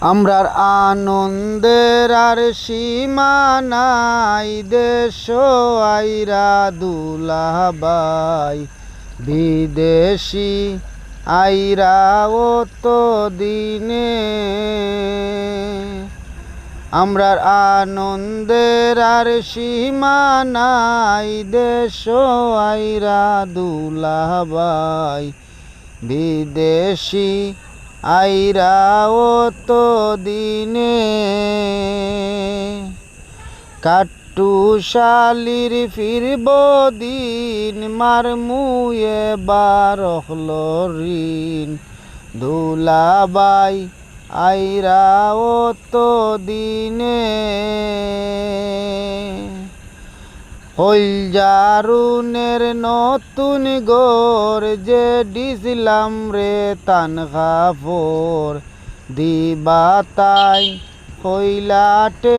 আমরার আনন্দের আর সীমা নাই, দেশ আইরা দুলাবাই বিদেশি আইরা তো দিনে। আমরার আনন্দের আর সীমা নাই, দেশ আইরা দুলাবাই বিদেশি আইরা তো দিনে। কাট্টু শালির ফিরব দিন, মার মুয়ে বারহল ঋণ, দুলাবাই আইরা তো দিনে। হইলজারুনের নতুন গোর যে দিছিলাম রে তানখা ফোর, দিবা তাই হইলাটে